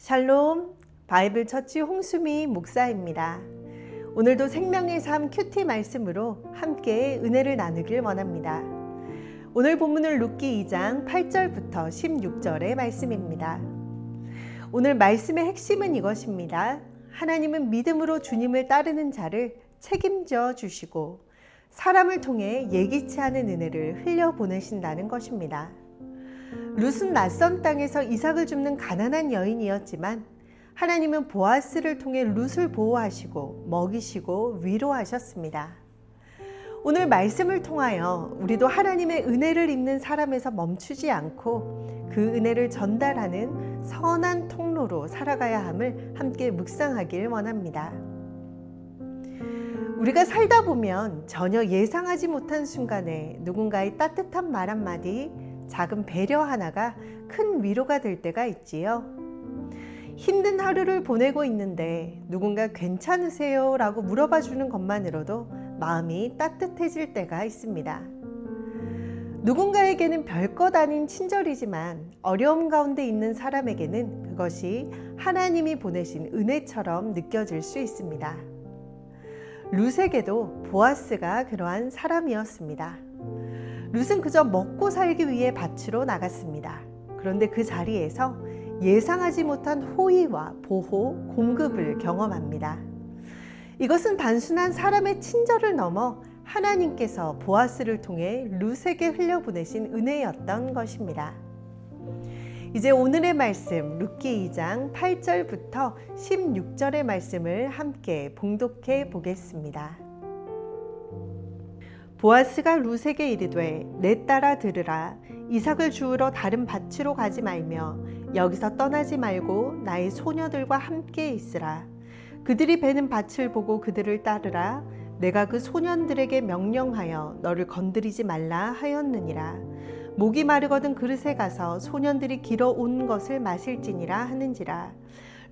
샬롬, 바이블 처치 홍수미 목사입니다. 오늘도 생명의 삶 큐티 말씀으로 함께 은혜를 나누길 원합니다. 오늘 본문은 룻기 2장 8절부터 16절의 말씀입니다. 오늘 말씀의 핵심은 이것입니다. 하나님은 믿음으로 주님을 따르는 자를 책임져 주시고 사람을 통해 예기치 않은 은혜를 흘려보내신다는 것입니다. 룻은 낯선 땅에서 이삭을 줍는 가난한 여인이었지만 하나님은 보아스를 통해 룻을 보호하시고 먹이시고 위로하셨습니다. 오늘 말씀을 통하여 우리도 하나님의 은혜를 입는 사람에서 멈추지 않고 그 은혜를 전달하는 선한 통로로 살아가야 함을 함께 묵상하길 원합니다. 우리가 살다 보면 전혀 예상하지 못한 순간에 누군가의 따뜻한 말 한마디, 작은 배려 하나가 큰 위로가 될 때가 있지요. 힘든 하루를 보내고 있는데 누군가 괜찮으세요? 라고 물어봐 주는 것만으로도 마음이 따뜻해질 때가 있습니다. 누군가에게는 별것 아닌 친절이지만 어려움 가운데 있는 사람에게는 그것이 하나님이 보내신 은혜처럼 느껴질 수 있습니다. 룻에게도 보아스가 그러한 사람이었습니다. 룻은 그저 먹고 살기 위해 밭으로 나갔습니다. 그런데 그 자리에서 예상하지 못한 호의와 보호, 공급을 경험합니다. 이것은 단순한 사람의 친절을 넘어 하나님께서 보아스를 통해 룻에게 흘려보내신 은혜였던 것입니다. 이제 오늘의 말씀 룻기 2장 8절부터 16절의 말씀을 함께 봉독해 보겠습니다. 보아스가 룻에게 이르되 내 딸아 들으라. 이삭을 주우러 다른 밭으로 가지 말며 여기서 떠나지 말고 나의 소녀들과 함께 있으라. 그들이 베는 밭을 보고 그들을 따르라. 내가 그 소년들에게 명령하여 너를 건드리지 말라 하였느니라. 목이 마르거든 그릇에 가서 소년들이 길어온 것을 마실지니라 하는지라.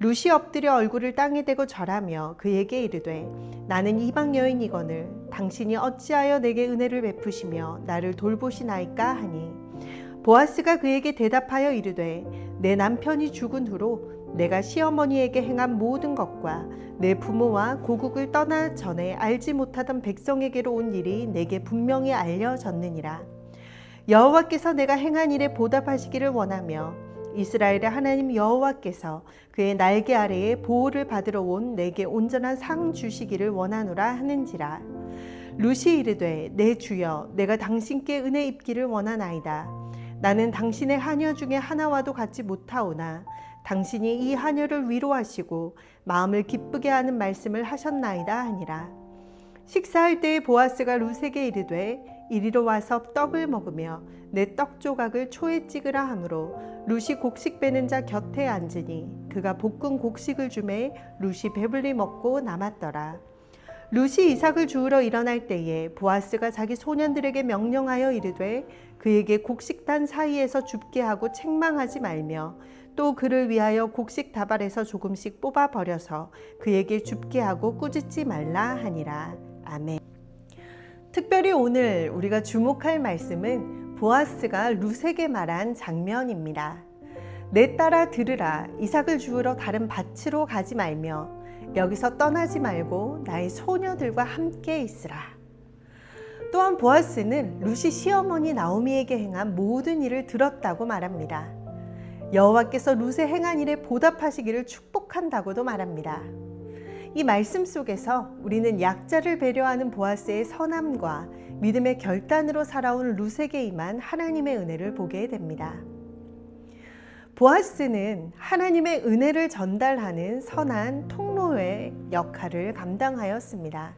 룻이 엎드려 얼굴을 땅에 대고 절하며 그에게 이르되 나는 이방 여인이거늘 당신이 어찌하여 내게 은혜를 베푸시며 나를 돌보시나이까 하니 보아스가 그에게 대답하여 이르되 내 남편이 죽은 후로 내가 시어머니에게 행한 모든 것과 내 부모와 고국을 떠나 전에 알지 못하던 백성에게로 온 일이 내게 분명히 알려졌느니라. 여호와께서 내가 행한 일에 보답하시기를 원하며 이스라엘의 하나님 여호와께서 그의 날개 아래에 보호를 받으러 온 내게 온전한 상 주시기를 원하노라 하는지라. 룻이 이르되 내 주여 내가 당신께 은혜 입기를 원하나이다. 나는 당신의 하녀 중에 하나와도 같지 못하오나 당신이 이 하녀를 위로하시고 마음을 기쁘게 하는 말씀을 하셨나이다 하니라. 식사할 때에 보아스가 룻에게 이르되 이리로 와서 떡을 먹으며 내 떡 조각을 초에 찍으라 하므로 룻이 곡식 빼는 자 곁에 앉으니 그가 볶은 곡식을 주매 룻이 배불리 먹고 남았더라. 룻이 이삭을 주우러 일어날 때에 보아스가 자기 소년들에게 명령하여 이르되 그에게 곡식단 사이에서 줍게 하고 책망하지 말며 또 그를 위하여 곡식 다발에서 조금씩 뽑아 버려서 그에게 줍게 하고 꾸짖지 말라 하니라. 아멘. 특별히 오늘 우리가 주목할 말씀은 보아스가 룻에게 말한 장면입니다. 내 딸아 들으라. 이삭을 주우러 다른 밭으로 가지 말며 여기서 떠나지 말고 나의 소녀들과 함께 있으라. 또한 보아스는 룻이 시어머니 나오미에게 행한 모든 일을 들었다고 말합니다. 여호와께서 룻의 행한 일에 보답하시기를 축복한다고도 말합니다. 이 말씀 속에서 우리는 약자를 배려하는 보아스의 선함과 믿음의 결단으로 살아온 룻에게 임한 하나님의 은혜를 보게 됩니다. 보아스는 하나님의 은혜를 전달하는 선한 통로의 역할을 감당하였습니다.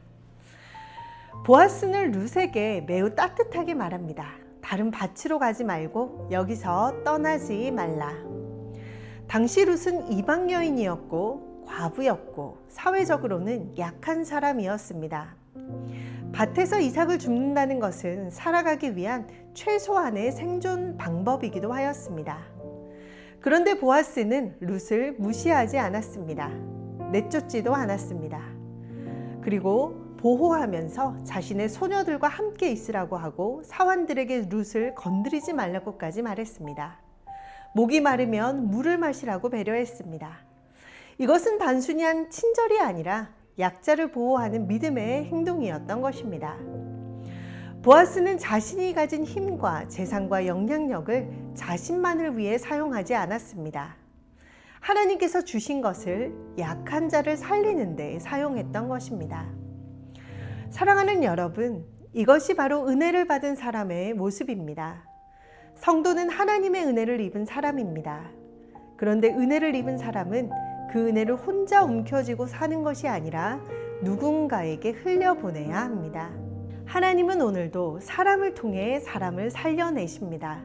보아스는 룻에게 매우 따뜻하게 말합니다. 다른 밭으로 가지 말고 여기서 떠나지 말라. 당시 룻은 이방 여인이었고 과부였고 사회적으로는 약한 사람이었습니다. 밭에서 이삭을 줍는다는 것은 살아가기 위한 최소한의 생존 방법이기도 하였습니다. 그런데 보아스는 룻을 무시하지 않았습니다. 내쫓지도 않았습니다. 그리고 보호하면서 자신의 소녀들과 함께 있으라고 하고 사환들에게 룻을 건드리지 말라고까지 말했습니다. 목이 마르면 물을 마시라고 배려했습니다. 이것은 단순히 한 친절이 아니라 약자를 보호하는 믿음의 행동이었던 것입니다. 보아스는 자신이 가진 힘과 재산과 영향력을 자신만을 위해 사용하지 않았습니다. 하나님께서 주신 것을 약한 자를 살리는 데 사용했던 것입니다. 사랑하는 여러분, 이것이 바로 은혜를 받은 사람의 모습입니다. 성도는 하나님의 은혜를 입은 사람입니다. 그런데 은혜를 입은 사람은 그 은혜를 혼자 움켜쥐고 사는 것이 아니라 누군가에게 흘려보내야 합니다. 하나님은 오늘도 사람을 통해 사람을 살려내십니다.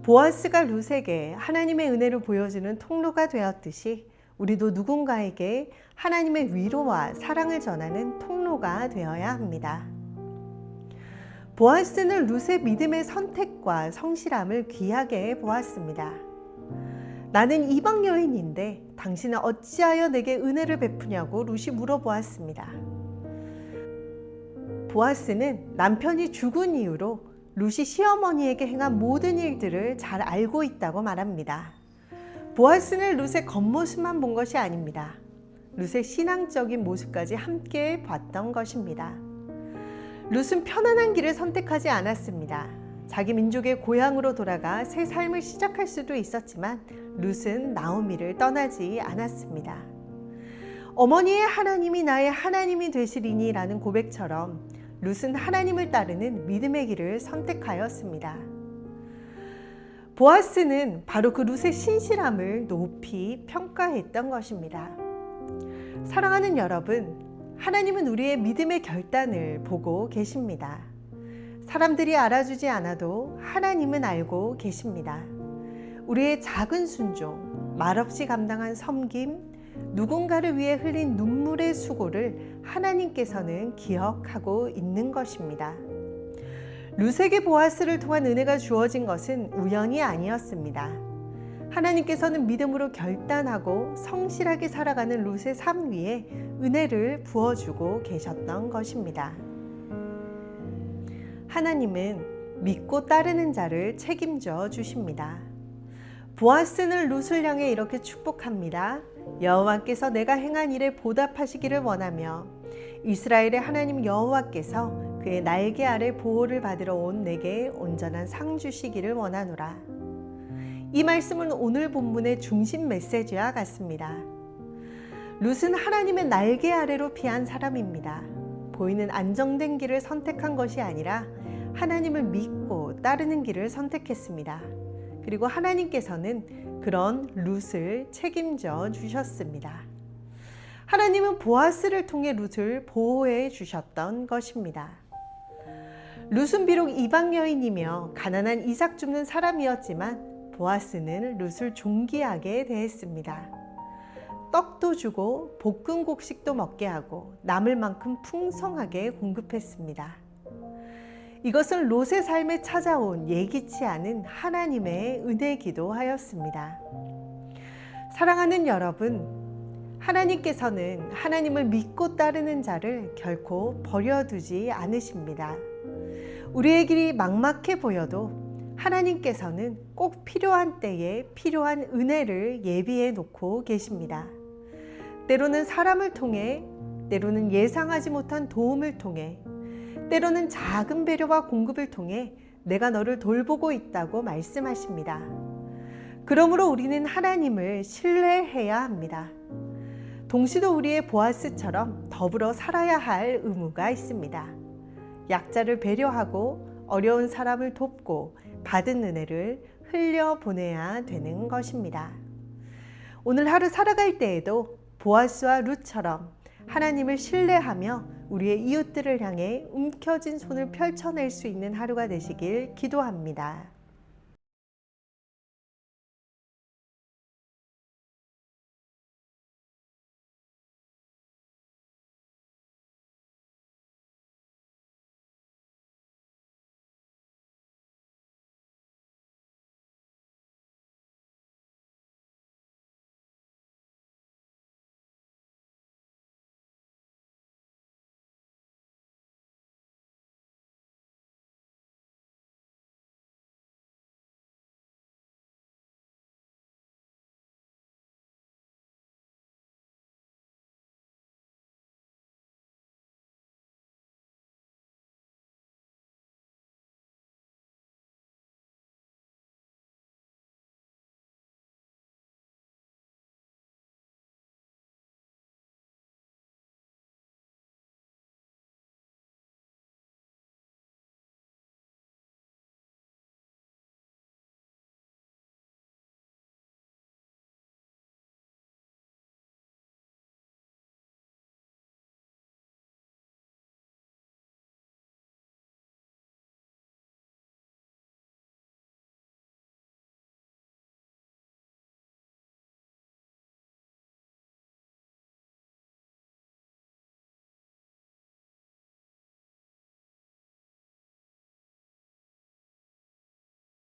보아스가 룻에게 하나님의 은혜를 보여주는 통로가 되었듯이 우리도 누군가에게 하나님의 위로와 사랑을 전하는 통로가 되어야 합니다. 보아스는 룻의 믿음의 선택과 성실함을 귀하게 보았습니다. 나는 이방 여인인데 당신은 어찌하여 내게 은혜를 베푸냐고 룻이 물어보았습니다. 보아스는 남편이 죽은 이후로 룻이 시어머니에게 행한 모든 일들을 잘 알고 있다고 말합니다. 보아스는 룻의 겉모습만 본 것이 아닙니다. 룻의 신앙적인 모습까지 함께 봤던 것입니다. 룻은 편안한 길을 선택하지 않았습니다. 자기 민족의 고향으로 돌아가 새 삶을 시작할 수도 있었지만 룻은 나오미를 떠나지 않았습니다. 어머니의 하나님이 나의 하나님이 되시리니 라는 고백처럼 룻은 하나님을 따르는 믿음의 길을 선택하였습니다. 보아스는 바로 그 룻의 신실함을 높이 평가했던 것입니다. 사랑하는 여러분, 하나님은 우리의 믿음의 결단을 보고 계십니다. 사람들이 알아주지 않아도 하나님은 알고 계십니다. 우리의 작은 순종, 말없이 감당한 섬김, 누군가를 위해 흘린 눈물의 수고를 하나님께서는 기억하고 있는 것입니다. 룻에게 보아스를 통한 은혜가 주어진 것은 우연이 아니었습니다. 하나님께서는 믿음으로 결단하고 성실하게 살아가는 룻의 삶 위에 은혜를 부어주고 계셨던 것입니다. 하나님은 믿고 따르는 자를 책임져 주십니다. 보아스는 룻을 향해 이렇게 축복합니다. 여호와께서 내가 행한 일에 보답하시기를 원하며 이스라엘의 하나님 여호와께서 그의 날개 아래 보호를 받으러 온 내게 온전한 상 주시기를 원하노라. 이 말씀은 오늘 본문의 중심 메시지와 같습니다. 룻은 하나님의 날개 아래로 피한 사람입니다. 보이는 안정된 길을 선택한 것이 아니라 하나님을 믿고 따르는 길을 선택했습니다. 그리고 하나님께서는 그런 룻을 책임져 주셨습니다. 하나님은 보아스를 통해 룻을 보호해 주셨던 것입니다. 룻은 비록 이방 여인이며 가난한 이삭 줍는 사람이었지만 보아스는 룻을 존귀하게 대했습니다. 떡도 주고 볶은 곡식도 먹게 하고 남을 만큼 풍성하게 공급했습니다. 이것은 롯의 삶에 찾아온 예기치 않은 하나님의 은혜이기도 하였습니다. 사랑하는 여러분, 하나님께서는 하나님을 믿고 따르는 자를 결코 버려두지 않으십니다. 우리의 길이 막막해 보여도 하나님께서는 꼭 필요한 때에 필요한 은혜를 예비해 놓고 계십니다. 때로는 사람을 통해, 때로는 예상하지 못한 도움을 통해, 때로는 작은 배려와 공급을 통해 내가 너를 돌보고 있다고 말씀하십니다. 그러므로 우리는 하나님을 신뢰해야 합니다. 동시도 우리의 보아스처럼 더불어 살아야 할 의무가 있습니다. 약자를 배려하고 어려운 사람을 돕고 받은 은혜를 흘려보내야 되는 것입니다. 오늘 하루 살아갈 때에도 보아스와 룻처럼 하나님을 신뢰하며 우리의 이웃들을 향해 움켜진 손을 펼쳐낼 수 있는 하루가 되시길 기도합니다.